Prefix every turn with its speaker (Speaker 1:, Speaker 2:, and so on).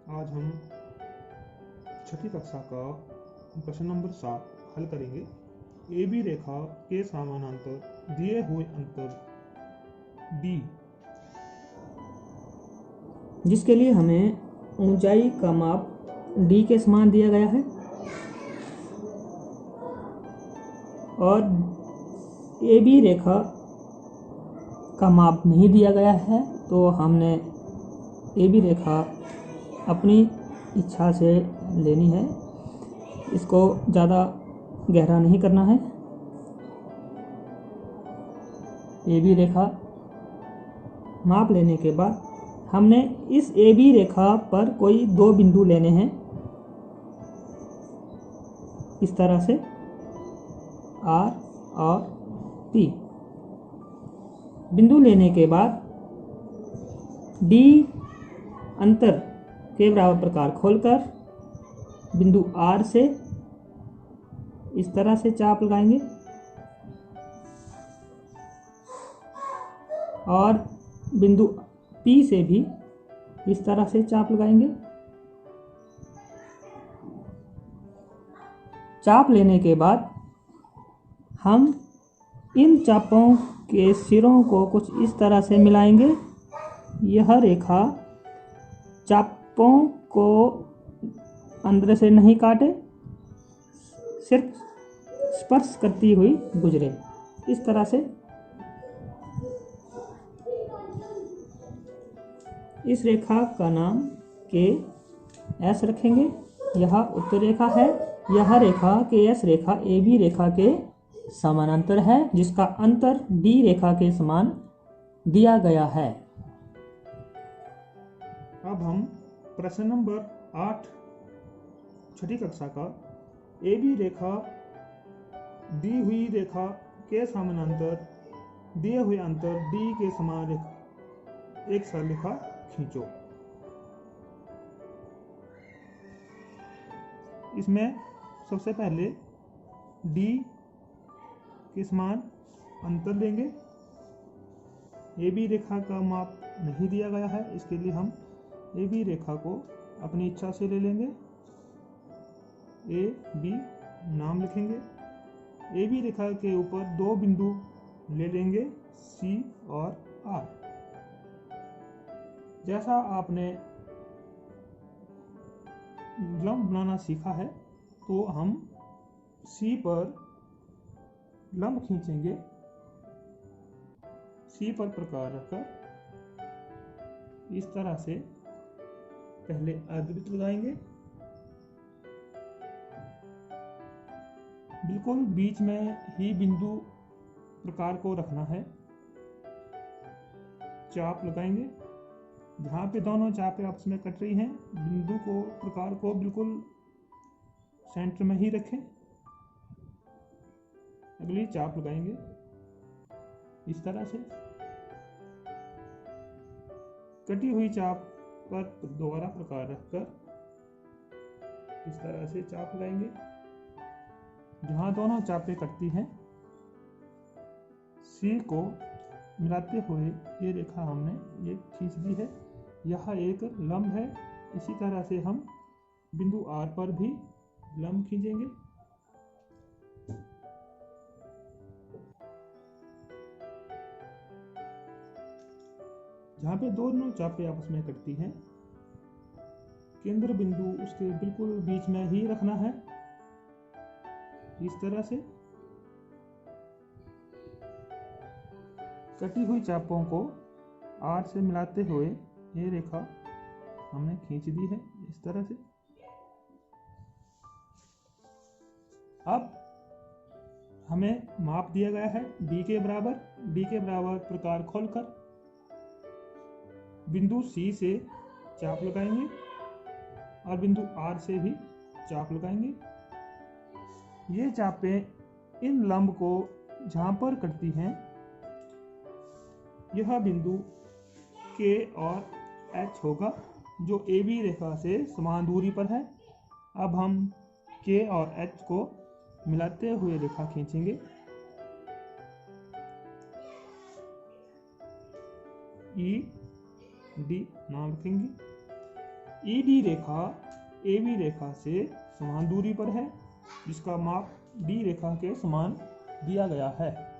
Speaker 1: आज हम छठी कक्षा का प्रश्न नंबर 7 हल करेंगे। ए बी रेखा के समानांतर दिए हुए अंतर डी,
Speaker 2: जिसके लिए हमें ऊंचाई का माप d के समान दिया गया है और ए बी रेखा का माप नहीं दिया गया है, तो हमने ए बी रेखा अपनी इच्छा से लेनी है। इसको ज़्यादा गहरा नहीं करना है। ए बी रेखा माप लेने के बाद हमने इस ए बी रेखा पर कोई दो बिंदु लेने हैं, इस तरह से R और P। बिंदु लेने के बाद D अंतर के बराबर प्रकार खोलकर बिंदु R से इस तरह से चाप लगाएंगे और बिंदु P से भी इस तरह से चाप लगाएंगे। चाप लेने के बाद हम इन चापों के सिरों को कुछ इस तरह से मिलाएंगे। यह रेखा चापों को अंदर से नहीं काटे, सिर्फ स्पर्श करती हुई गुजरे, इस तरह से। इस रेखा का नाम के एस रखेंगे। यह उत्तर रेखा है। यह रेखा के एस रेखा ए बी रेखा के समानांतर है, जिसका अंतर डी रेखा के समान दिया गया है।
Speaker 1: अब हम प्रश्न नंबर 8 छठी कक्षा का ए बी रेखा दी हुई रेखा के समानांतर दिए हुए अंतर डी के समान एक सरलरेखा खींचो। इसमें सबसे पहले डी के समान अंतर लेंगे। ए बी रेखा का माप नहीं दिया गया है, इसके लिए हम ए बी रेखा को अपनी इच्छा से ले लेंगे। ए बी नाम लिखेंगे। ए बी रेखा के ऊपर दो बिंदु ले लेंगे, सी और आर। जैसा आपने लंब बनाना सीखा है, तो हम सी पर लंब खींचेंगे। सी पर प्रकार रखकर इस तरह से पहले अर्धवृत्त लगाएंगे। बिल्कुल बीच में ही बिंदु प्रकार को रखना है। चाप लगाएंगे। जहाँ पे दोनों चापें आपस में कट रही हैं, बिंदु को प्रकार को बिल्कुल सेंटर में ही रखें। अगली चाप लगाएंगे इस तरह से। कटी हुई चाप पर दोबारा प्रकार रखकर इस तरह से चाप लगाएंगे। जहां दोनों चापें कटती हैं, सी को मिलाते हुए ये रेखा हमने ये खींच दी है। यह एक लंब है। इसी तरह से हम बिंदु आर पर भी लंब खींचेंगे। जहाँ पे दोनों चापें आपस में कटती हैं, केंद्र बिंदु उसके बिल्कुल बीच में ही रखना है, इस तरह से। कटी हुई चापों को आर से मिलाते हुए ये रेखा हमने खींच दी है इस तरह से। अब हमें माप दिया गया है डी के बराबर। डी के बराबर प्रकार खोलकर बिंदु सी से चाप लगाएंगे और बिंदु आर से भी चाप लगाएंगे। ये चापें इन लंब को जहां पर कटती हैं, यह बिंदु के और एच होगा, जो ए बी रेखा से समान दूरी पर है। अब हम के और एच को मिलाते हुए रेखा खींचेंगे। ई डी नाम रखेंगे। ईडी रेखा AB रेखा से समान दूरी पर है, जिसका माप D रेखा के समान दिया गया है।